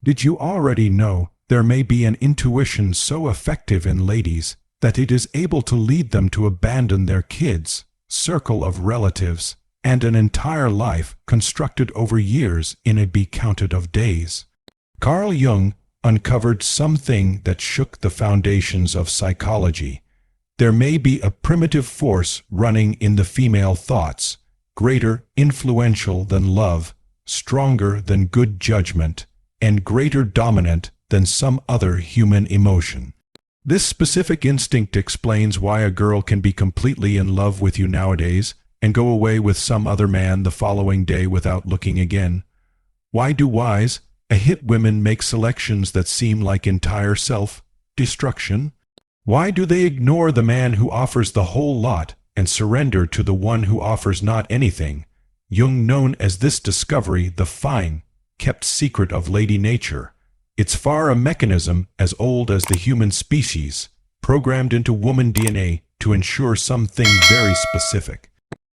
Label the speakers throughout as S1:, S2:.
S1: Did you already know there may be an intuition so effective in ladies that it is able to lead them to abandon their kids, circle of relatives, and an entire life constructed over years in a be counted of days? Carl Jung uncovered something that shook the foundations of psychology. There may be a primitive force running in the female thoughts, greater influential than love, stronger than good judgment, and greater dominant than some other human emotion. This specific instinct explains why a girl can be completely in love with you nowadays and go away with some other man the following day without looking again. Why do wise, hit women make selections that seem like entire self-destruction? Why do they ignore the man who offers the whole lot and surrender to the one who offers not anything? Jung known as this discovery the fine, kept secret of lady nature. It's far a mechanism as old as the human species, programmed into woman DNA to ensure something very specific.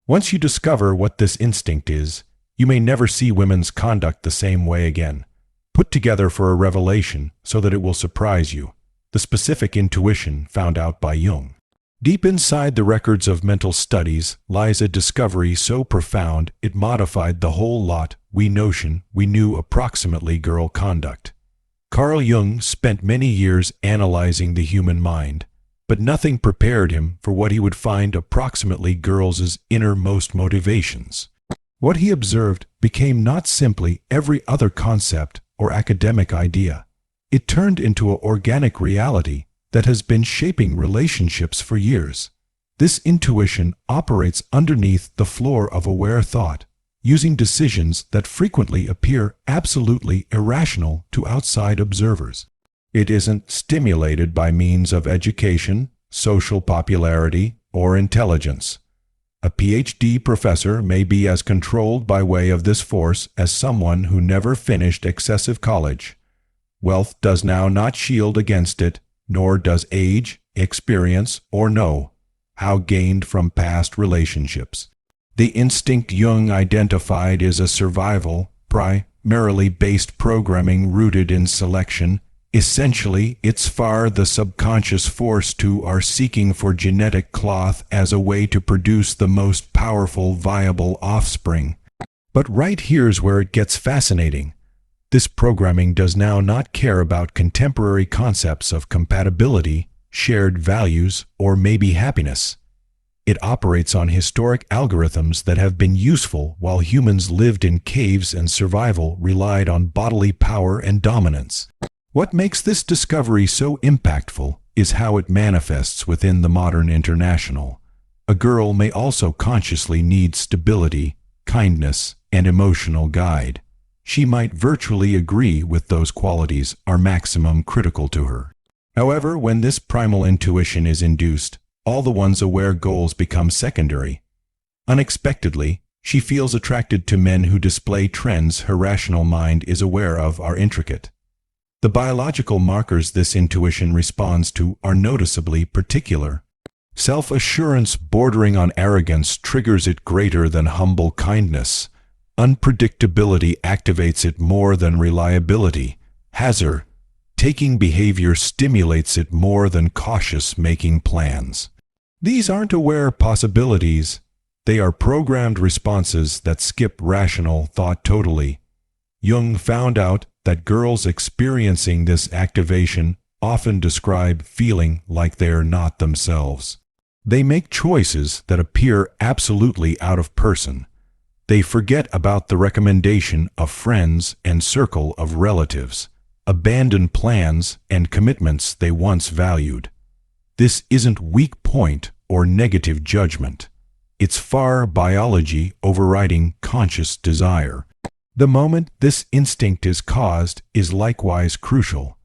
S1: Once you discover what this instinct is, you may never see women's conduct the same way again. Put together for a revelation so that it will surprise you. The specific intuition found out by Jung. Deep inside the records of mental studies lies a discovery so profound it modified the whole lot we knew approximately girl conduct. Carl Jung spent many years analyzing the human mind, but nothing prepared him for what he would find approximately girls' innermost motivations. What he observed became not simply every other concept or academic idea. It turned into an organic reality that has been shaping relationships for years. This intuition operates underneath the floor of aware thought, using decisions that frequently appear absolutely irrational to outside observers. It isn't stimulated by means of education, social popularity, or intelligence. A PhD professor may be as controlled by way of this force as someone who never finished excessive college. Wealth does now not shield against it, nor does age, experience, or know-how gained from past relationships. The instinct Jung identified is a survival, primarily based programming rooted in selection. Essentially, it's far the subconscious force to our seeking for genetic cloth as a way to produce the most powerful, viable offspring. But right here's where it gets fascinating. This programming does now not care about contemporary concepts of compatibility, shared values, or maybe happiness. It operates on historic algorithms that have been useful while humans lived in caves and survival relied on bodily power and dominance. What makes this discovery so impactful is how it manifests within the modern international. A girl may also consciously need stability, kindness, and emotional guide. She might virtually agree with those qualities are maximum critical to her. However, when this primal intuition is induced, all the one's aware goals become secondary. Unexpectedly, she feels attracted to men who display trends her rational mind is aware of are intricate. The biological markers this intuition responds to are noticeably particular. Self-assurance bordering on arrogance triggers it greater than humble kindness. Unpredictability activates it more than reliability. Hazard-taking behavior stimulates it more than cautious making plans. These aren't aware possibilities. They are programmed responses that skip rational thought totally. Jung found out that girls experiencing this activation often describe feeling like they are not themselves. They make choices that appear absolutely out of person. They forget about the recommendation of friends and circle of relatives, abandon plans and commitments they once valued. This isn't weak point or negative judgment. It's far biology overriding conscious desire. The moment this instinct is caused is likewise crucial.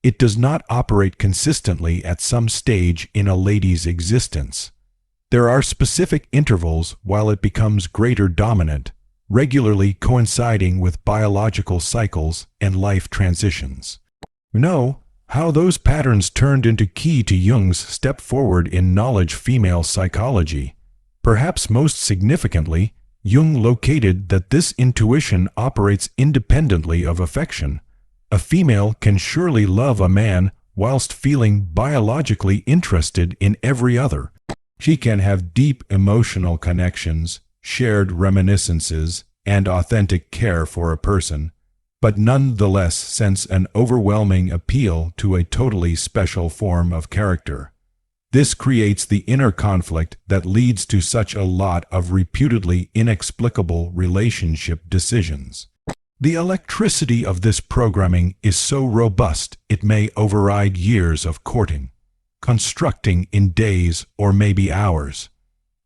S1: It does not operate consistently at some stage in a lady's existence. There are specific intervals while it becomes greater dominant, regularly coinciding with biological cycles and life transitions. Know how those patterns turned into key to Jung's step forward in knowledge female psychology. Perhaps most significantly, Jung located that this intuition operates independently of affection. A female can surely love a man whilst feeling biologically interested in every other. She can have deep emotional connections, shared reminiscences, and authentic care for a person, but nonetheless sense an overwhelming appeal to a totally special form of character. This creates the inner conflict that leads to such a lot of reputedly inexplicable relationship decisions. The electricity of this programming is so robust it may override years of courting, constructing in days or maybe hours.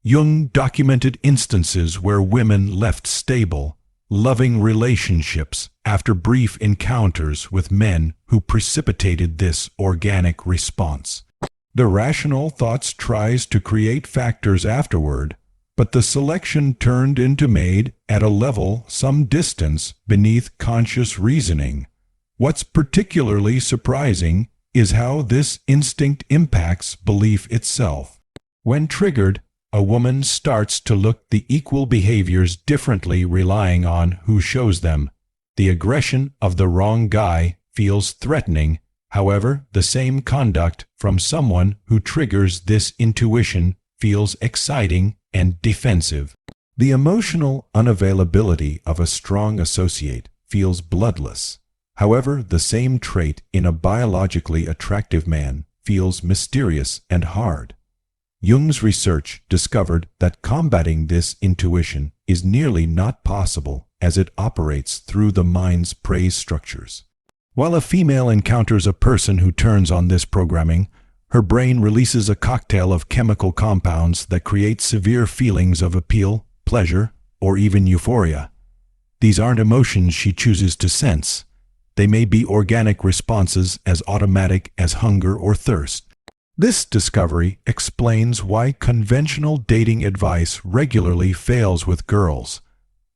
S1: Jung documented instances where women left stable, loving relationships after brief encounters with men who precipitated this organic response. The rational thoughts tries to create factors afterward, but the selection turned into made at a level some distance beneath conscious reasoning. What's particularly surprising is how this instinct impacts belief itself. When triggered, a woman starts to look the equal behaviors differently relying on who shows them. The aggression of the wrong guy feels threatening. However, the same conduct from someone who triggers this intuition feels exciting and defensive. The emotional unavailability of a strong associate feels bloodless. However, the same trait in a biologically attractive man feels mysterious and hard. Jung's research discovered that combating this intuition is nearly not possible as it operates through the mind's praise structures. While a female encounters a person who turns on this programming, her brain releases a cocktail of chemical compounds that create severe feelings of appeal, pleasure, or even euphoria. These aren't emotions she chooses to sense. They may be organic responses as automatic as hunger or thirst. This discovery explains why conventional dating advice regularly fails with girls.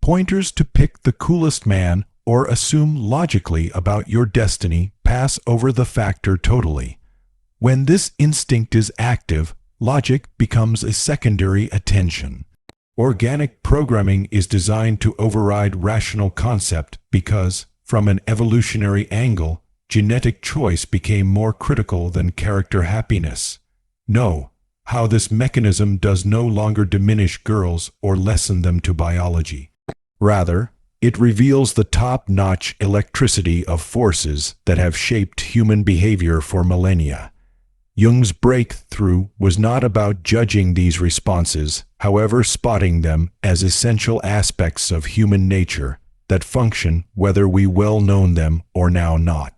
S1: Pointers to pick the coolest man or assume logically about your destiny pass over the factor totally. When this instinct is active, logic becomes a secondary attention. Organic programming is designed to override rational concept because, from an evolutionary angle, genetic choice became more critical than character happiness. No, how this mechanism does no longer diminish girls or lessen them to biology. Rather, it reveals the top-notch electricity of forces that have shaped human behavior for millennia. Jung's breakthrough was not about judging these responses, however spotting them as essential aspects of human nature that function whether we well known them or now not.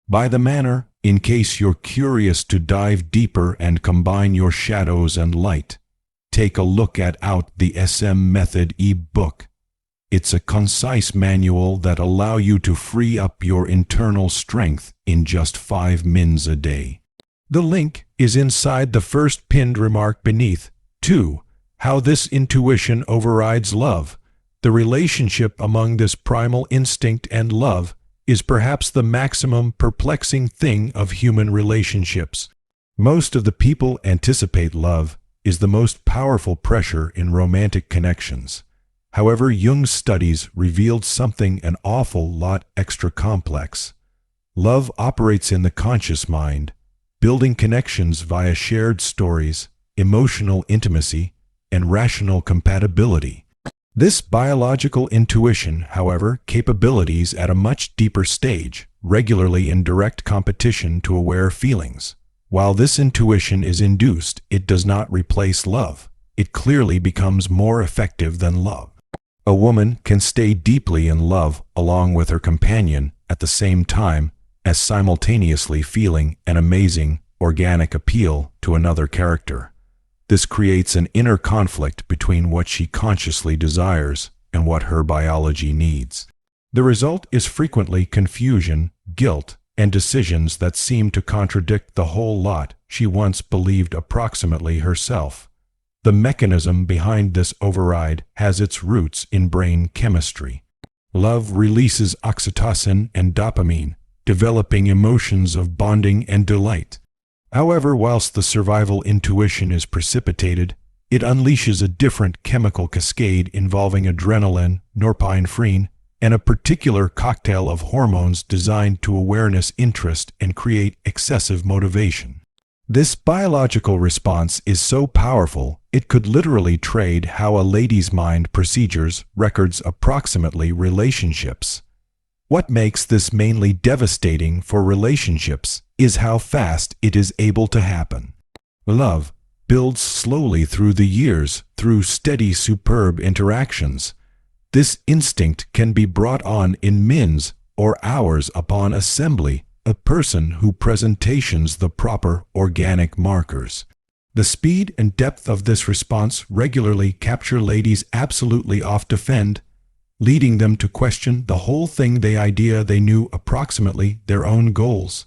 S1: By the manner, in case you're curious to dive deeper and combine your shadows and light, take a look at Out the SM Method e-book. It's a concise manual that allows you to free up your internal strength in just 5 mins a day. The link is inside the first pinned remark beneath. 2. How this intuition overrides love. The relationship among this primal instinct and love is perhaps the maximum perplexing thing of human relationships. Most of the people anticipate love is the most powerful pressure in romantic connections. However, Jung's studies revealed something an awful lot extra complex. Love operates in the conscious mind, building connections via shared stories, emotional intimacy, and rational compatibility. This biological intuition, however, capabilities at a much deeper stage, regularly in direct competition to aware feelings. While this intuition is induced, it does not replace love. It clearly becomes more effective than love. A woman can stay deeply in love along with her companion at the same time as simultaneously feeling an amazing, organic appeal to another character. This creates an inner conflict between what she consciously desires and what her biology needs. The result is frequently confusion, guilt, and decisions that seem to contradict the whole lot she once believed approximately herself. The mechanism behind this override has its roots in brain chemistry. Love releases oxytocin and dopamine, developing emotions of bonding and delight. However, whilst the survival intuition is precipitated, it unleashes a different chemical cascade involving adrenaline, norepinephrine, and a particular cocktail of hormones designed to awareness interest and create excessive motivation. This biological response is so powerful, it could literally trade how a lady's mind procedures records approximately relationships. What makes this mainly devastating for relationships is how fast it is able to happen. Love builds slowly through the years through steady superb interactions. This instinct can be brought on in minutes or hours upon assembly a person who presentations the proper organic markers. The speed and depth of this response regularly capture ladies absolutely off defend, leading them to question the whole thing they knew approximately their own goals.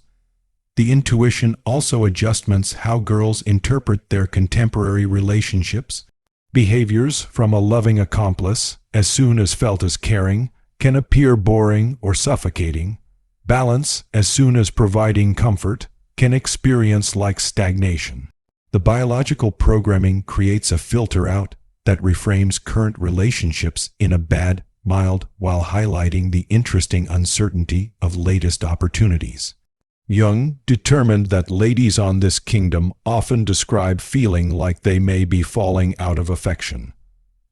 S1: The intuition also adjusts how girls interpret their contemporary relationships. Behaviors from a loving accomplice, as soon as felt as caring, can appear boring or suffocating. Balance, as soon as providing comfort, can experience like stagnation. The biological programming creates a filter out that reframes current relationships in a bad, mild, while highlighting the interesting uncertainty of latest opportunities. Jung determined that ladies on this kingdom often describe feeling like they may be falling out of affection.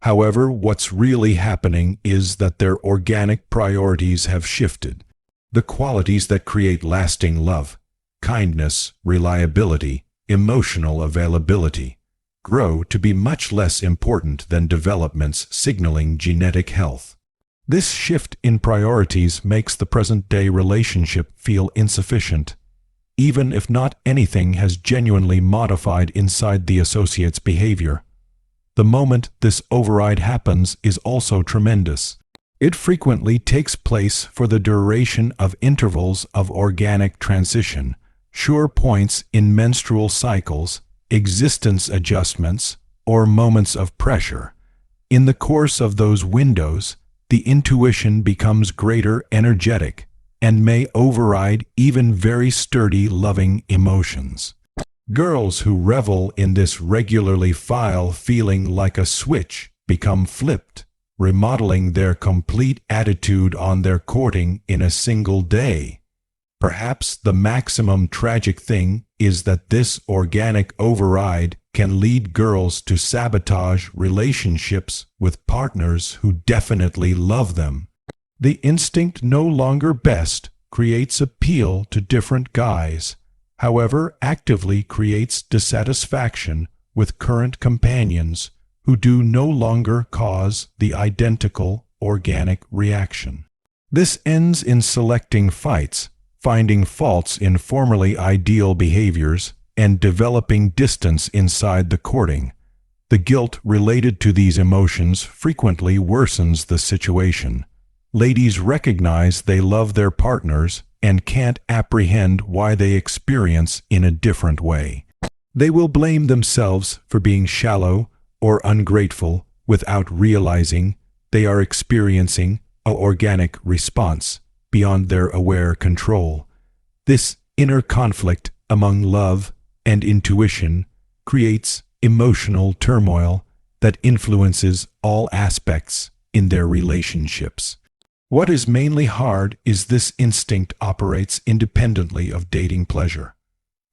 S1: However, what's really happening is that their organic priorities have shifted. The qualities that create lasting love, kindness, reliability, emotional availability, grow to be much less important than developments signaling genetic health. This shift in priorities makes the present-day relationship feel insufficient, even if not anything has genuinely modified inside the associate's behavior. The moment this override happens is also tremendous. It frequently takes place for the duration of intervals of organic transition, sure points in menstrual cycles, existence adjustments, or moments of pressure. In the course of those windows, the intuition becomes greater energetic and may override even very sturdy loving emotions. Girls who revel in this regularly feel feeling like a switch become flipped, remodeling their complete attitude on their courting in a single day. Perhaps the maximum tragic thing is that this organic override can lead girls to sabotage relationships with partners who definitely love them. The instinct no longer best creates appeal to different guys, however actively creates dissatisfaction with current companions who do no longer cause the identical organic reaction. This ends in selecting fights, finding faults in formerly ideal behaviors, and developing distance inside the courting. The guilt related to these emotions frequently worsens the situation. Ladies recognize they love their partners and can't apprehend why they experience in a different way. They will blame themselves for being shallow or ungrateful without realizing they are experiencing an organic response beyond their aware control. This inner conflict among love and intuition creates emotional turmoil that influences all aspects in their relationships. What is mainly hard is this instinct operates independently of dating pleasure.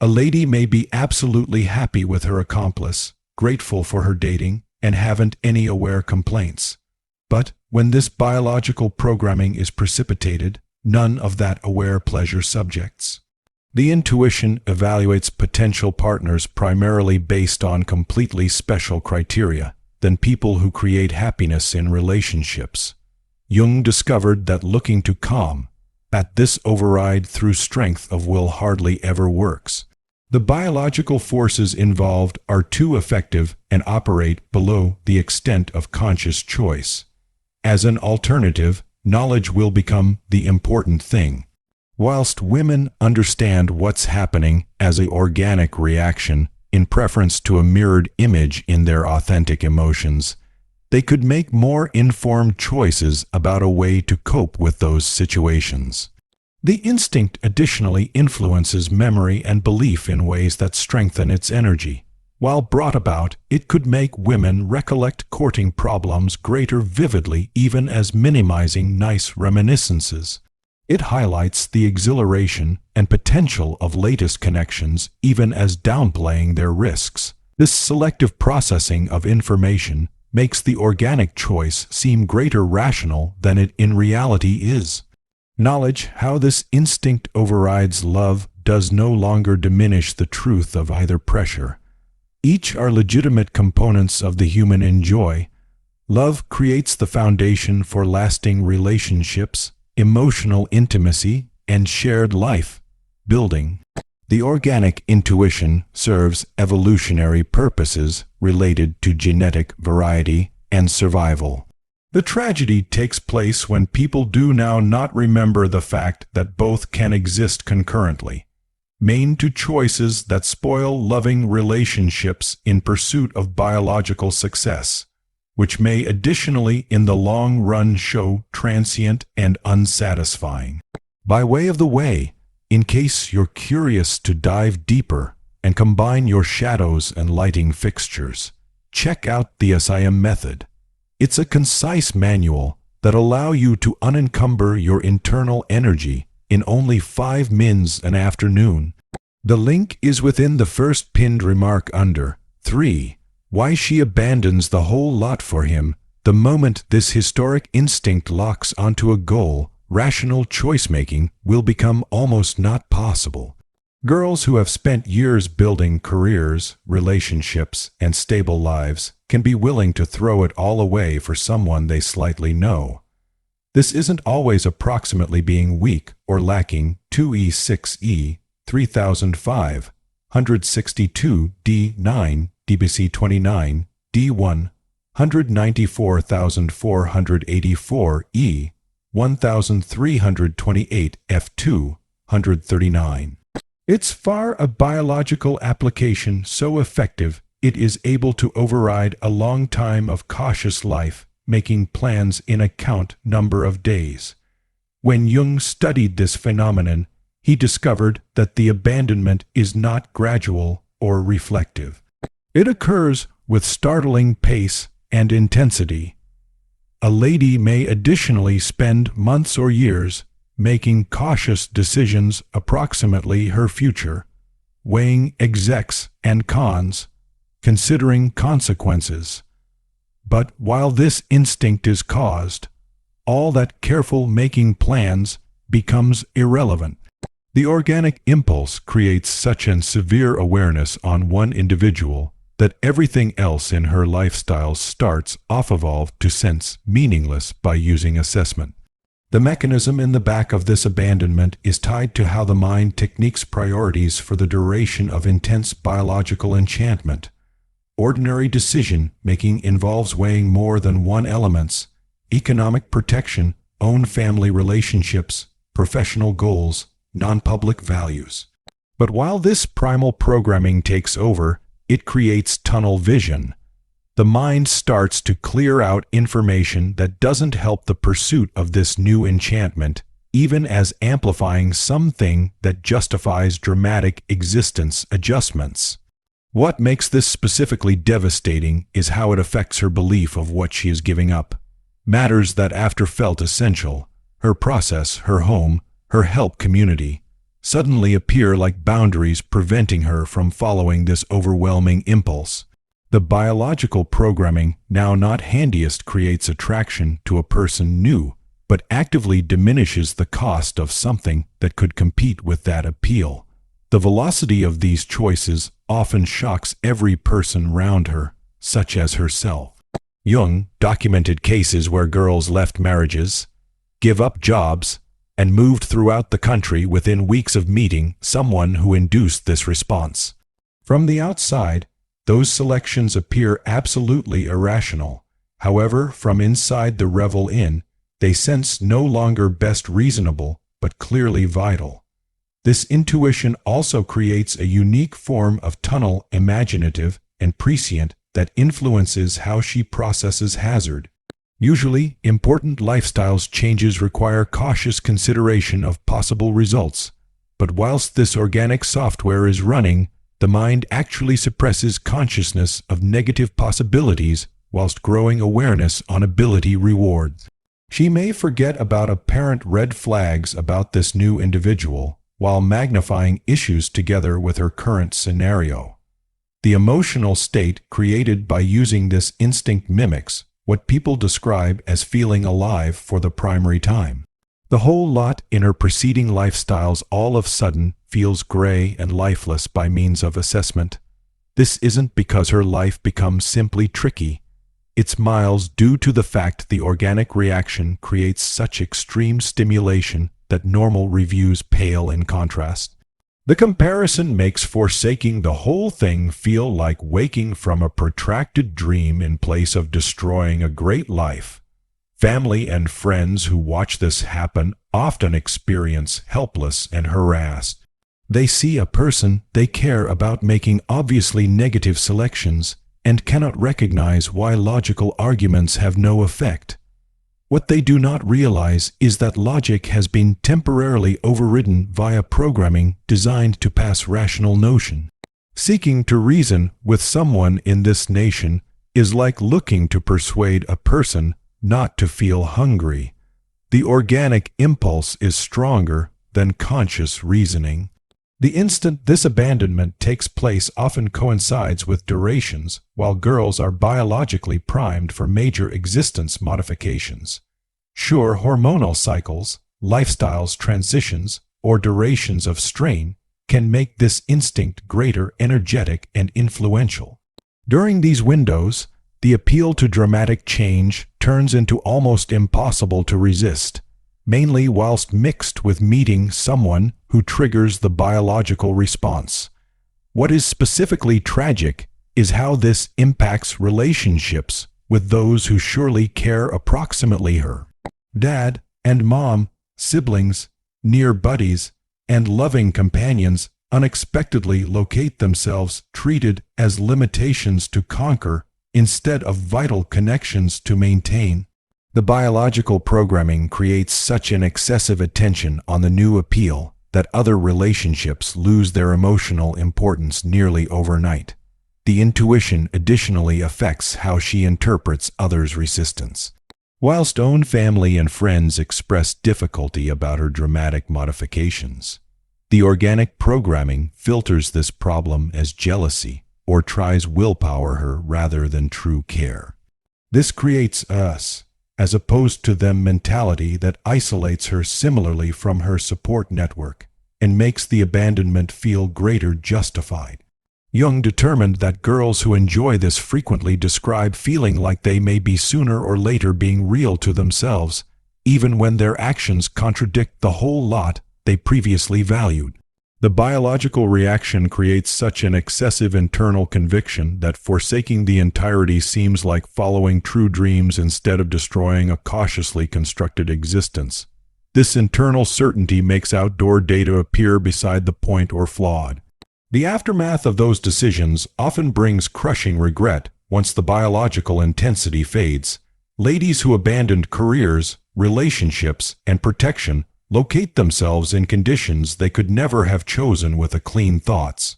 S1: A lady may be absolutely happy with her accomplice, grateful for her dating, and haven't any aware complaints. But when this biological programming is precipitated, none of that aware pleasure subjects. The intuition evaluates potential partners primarily based on completely special criteria than people who create happiness in relationships. Jung discovered that looking to calm at this override through strength of will hardly ever works. The biological forces involved are too effective and operate below the extent of conscious choice. As an alternative, knowledge will become the important thing. Whilst women understand what's happening as an organic reaction in preference to a mirrored image in their authentic emotions, they could make more informed choices about a way to cope with those situations. The instinct additionally influences memory and belief in ways that strengthen its energy. While brought about, it could make women recollect courting problems greater vividly, even as minimizing nice reminiscences. It highlights the exhilaration and potential of latest connections, even as downplaying their risks. This selective processing of information makes the organic choice seem greater rational than it in reality is. Knowledge how this instinct overrides love does no longer diminish the truth of either pressure. Each are legitimate components of the human enjoy. Love creates the foundation for lasting relationships, emotional intimacy, and shared life building. The organic intuition serves evolutionary purposes related to genetic variety and survival. The tragedy takes place when people do now not remember the fact that both can exist concurrently. Main to choices that spoil loving relationships in pursuit of biological success, which may additionally in the long run show transient and unsatisfying. By way of the way, in case you're curious to dive deeper and combine your shadows and lighting fixtures, check out the SIM method. It's a concise manual that allows you to unencumber your internal energy in only 5 mins an afternoon. The link is within the first pinned remark under 3. Why she abandons the whole lot for him. The moment this historic instinct locks onto a goal, rational choice-making will become almost not possible. Girls who have spent years building careers, relationships, and stable lives can be willing to throw it all away for someone they slightly know. This isn't always approximately being weak or lacking 2E6E 3005, 162 D9, DBC 29, D1, 194,484 E, 1328 F2, 139. It's far a biological application so effective it is able to override a long time of cautious life, making plans in a count number of days. When Jung studied this phenomenon, he discovered that the abandonment is not gradual or reflective. It occurs with startling pace and intensity. A lady may additionally spend months or years making cautious decisions approximately her future, weighing execs and cons, considering consequences. But while this instinct is caused, all that careful making plans becomes irrelevant. The organic impulse creates such an severe awareness on one individual that everything else in her lifestyle starts off-evolved to sense meaningless by using assessment. The mechanism in the back of this abandonment is tied to how the mind techniques priorities for the duration of intense biological enchantment. Ordinary decision-making involves weighing more than one elements: economic protection, own family relationships, professional goals, non-public values. But while this primal programming takes over, it creates tunnel vision. The mind starts to clear out information that doesn't help the pursuit of this new enchantment, even as amplifying something that justifies dramatic existence adjustments. What makes this specifically devastating is how it affects her belief of what she is giving up. Matters that after felt essential, her process, her home, her help community, suddenly appear like boundaries preventing her from following this overwhelming impulse. The biological programming, now not handiest, creates attraction to a person new, but actively diminishes the cost of something that could compete with that appeal. The velocity of these choices often shocks every person round her, such as herself. Jung documented cases where girls left marriages, give up jobs, and moved throughout the country within weeks of meeting someone who induced this response. From the outside, those selections appear absolutely irrational. However, from inside the revel in, they sense no longer best reasonable, but clearly vital. This intuition also creates a unique form of tunnel imaginative and prescient that influences how she processes hazard. Usually, important lifestyle changes require cautious consideration of possible results, but whilst this organic software is running, the the mind actually suppresses consciousness of negative possibilities whilst growing awareness on ability rewards. She may forget about apparent red flags about this new individual while magnifying issues together with her current scenario. The emotional state created by using this instinct mimics what people describe as feeling alive for the primary time. The whole lot in her preceding lifestyles all of a sudden feels gray and lifeless by means of assessment. This isn't because her life becomes simply tricky. It's miles due to the fact the organic reaction creates such extreme stimulation that normal reviews pale in contrast. The comparison makes forsaking the whole thing feel like waking from a protracted dream in place of destroying a great life. Family and friends who watch this happen often experience helpless and harassed. They see a person they care about making obviously negative selections and cannot recognize why logical arguments have no effect. What they do not realize is that logic has been temporarily overridden via programming designed to pass rational notion. Seeking to reason with someone in this nation is like looking to persuade a person not to feel hungry. The organic impulse is stronger than conscious reasoning. The instant this abandonment takes place often coincides with durations, while girls are biologically primed for major existence modifications. Sure, hormonal cycles, lifestyles transitions, or durations of strain can make this instinct greater, energetic, and influential. During these windows, the appeal to dramatic change turns into almost impossible to resist, mainly whilst mixed with meeting someone who triggers the biological response. What is specifically tragic is how this impacts relationships with those who surely care approximately her. Dad and mom, siblings, near buddies, and loving companions unexpectedly locate themselves treated as limitations to conquer instead of vital connections to maintain. The biological programming creates such an excessive attention on the new appeal that other relationships lose their emotional importance nearly overnight. The intuition additionally affects how she interprets others' resistance. Whilst own family and friends express difficulty about her dramatic modifications, the organic programming filters this problem as jealousy or tries willpower her rather than true care. This creates us, as opposed to them mentality that isolates her similarly from her support network and makes the abandonment feel greater justified. Jung determined that girls who enjoy this frequently describe feeling like they may be sooner or later being real to themselves, even when their actions contradict the whole lot they previously valued. The biological reaction creates such an excessive internal conviction that forsaking the entirety seems like following true dreams instead of destroying a cautiously constructed existence. This internal certainty makes outdoor data appear beside the point or flawed. The aftermath of those decisions often brings crushing regret once the biological intensity fades. Ladies who abandoned careers, relationships, and protection locate themselves in conditions they could never have chosen with a clean thoughts.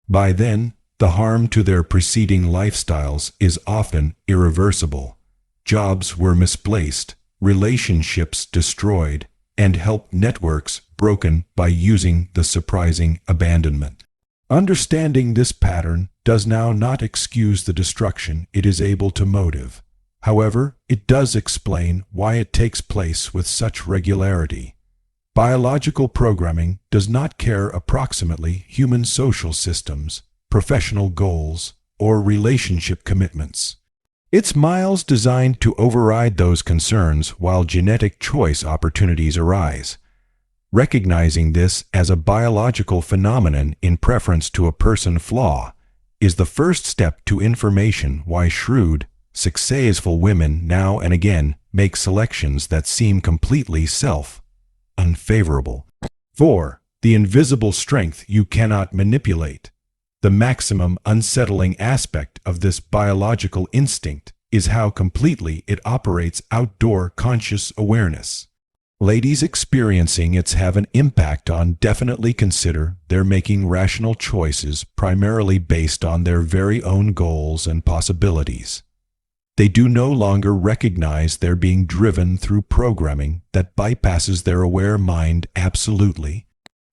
S1: By then, the harm to their preceding lifestyles is often irreversible. Jobs were misplaced, relationships destroyed, and health networks broken by using the surprising abandonment. Understanding this pattern does now not excuse the destruction it is able to motive. However, it does explain why it takes place with such regularity. Biological programming does not care approximately human social systems, professional goals, or relationship commitments. It's miles designed to override those concerns while genetic choice opportunities arise. Recognizing this as a biological phenomenon in preference to a person flaw is the first step to information why shrewd, successful women now and again make selections that seem completely unfavorable. 4. The invisible strength you cannot manipulate. The maximum unsettling aspect of this biological instinct is how completely it operates outdoor conscious awareness. Ladies experiencing it have an impact on definitely consider they're making rational choices primarily based on their very own goals and possibilities. They do no longer recognize they're being driven through programming that bypasses their aware mind absolutely.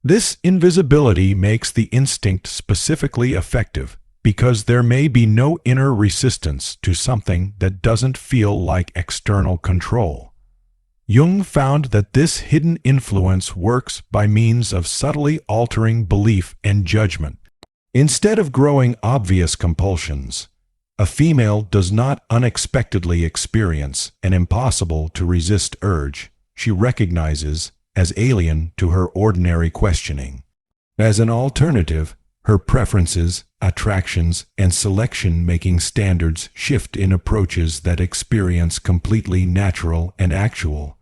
S1: This invisibility makes the instinct specifically effective because there may be no inner resistance to something that doesn't feel like external control. Jung found that this hidden influence works by means of subtly altering belief and judgment. Instead of growing obvious compulsions, a female does not unexpectedly experience an impossible-to-resist urge she recognizes as alien to her ordinary questioning. As an alternative, her preferences, attractions, and selection-making standards shift in approaches that experience completely natural and actual.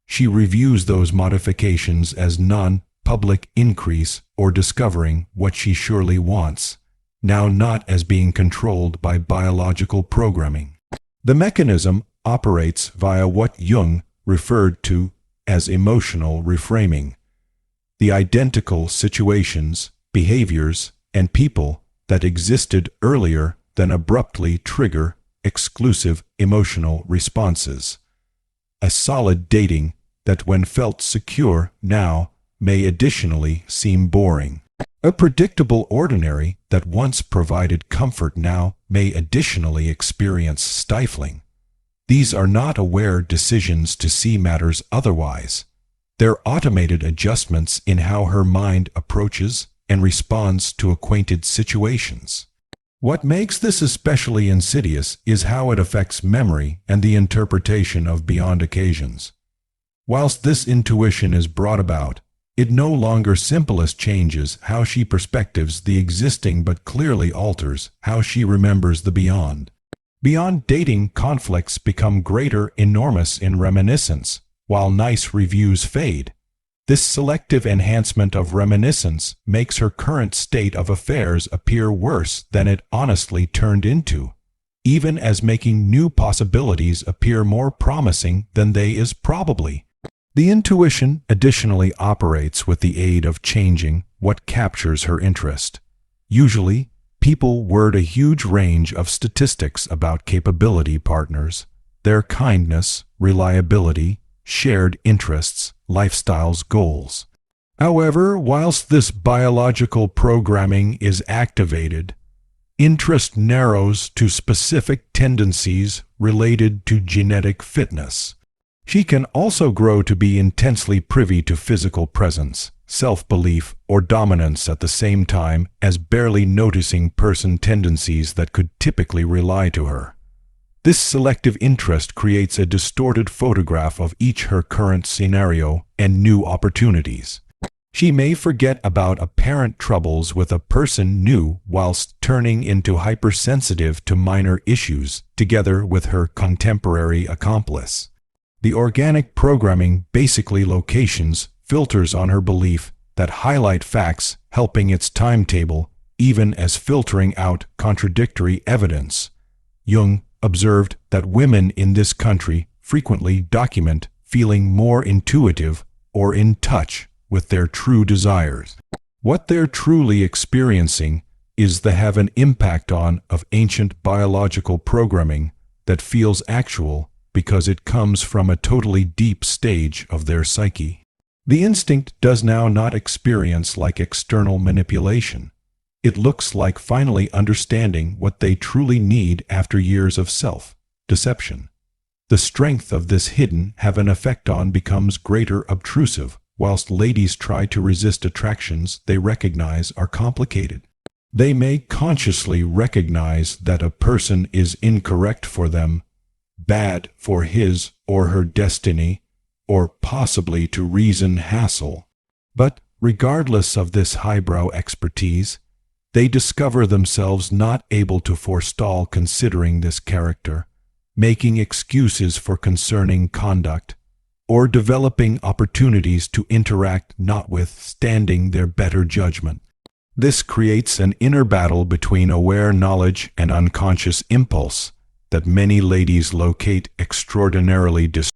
S1: She reviews those modifications as non-public increase or discovering what she surely wants, now not as being controlled by biological programming. The mechanism operates via what Jung referred to as emotional reframing. The identical situations, behaviors, and people that existed earlier then abruptly trigger exclusive emotional responses. A solid dating that when felt secure now may additionally seem boring. A predictable ordinary that once provided comfort now may additionally experience stifling. These are not aware decisions to see matters otherwise. They're automated adjustments in how her mind approaches and responds to acquainted situations. What makes this especially insidious is how it affects memory and the interpretation of beyond occasions. Whilst this intuition is brought about, it no longer simplest changes how she perspectives the existing but clearly alters how she remembers the beyond. Beyond dating, conflicts become greater enormous in reminiscence, while nice reviews fade. This selective enhancement of reminiscence makes her current state of affairs appear worse than it honestly turned into, even as making new possibilities appear more promising than they is probably. The intuition additionally operates with the aid of changing what captures her interest. Usually, people word a huge range of statistics about capability partners, their kindness, reliability, shared interests, lifestyles, goals. However, whilst this biological programming is activated, interest narrows to specific tendencies related to genetic fitness. She can also grow to be intensely privy to physical presence, self-belief, or dominance at the same time as barely noticing person tendencies that could typically rely to her. This selective interest creates a distorted photograph of each her current scenario and new opportunities. She may forget about apparent troubles with a person new whilst turning into hypersensitive to minor issues together with her contemporary accomplice. The organic programming basically locations filters on her belief that highlight facts, helping its timetable, even as filtering out contradictory evidence. Jung observed that women in this country frequently document feeling more intuitive or in touch with their true desires. What they're truly experiencing is the have an impact on of ancient biological programming that feels actual because it comes from a totally deep stage of their psyche. The instinct does now not experience like external manipulation. It looks like finally understanding what they truly need after years of self-deception. The strength of this hidden have an effect on becomes greater obtrusive, whilst ladies try to resist attractions they recognize are complicated. They may consciously recognize that a person is incorrect for them, bad for his or her destiny, or possibly to reason hassle. But regardless of this highbrow expertise, they discover themselves not able to forestall considering this character, making excuses for concerning conduct, or developing opportunities to interact notwithstanding their better judgment. This creates an inner battle between aware knowledge and unconscious impulse that many ladies locate extraordinarily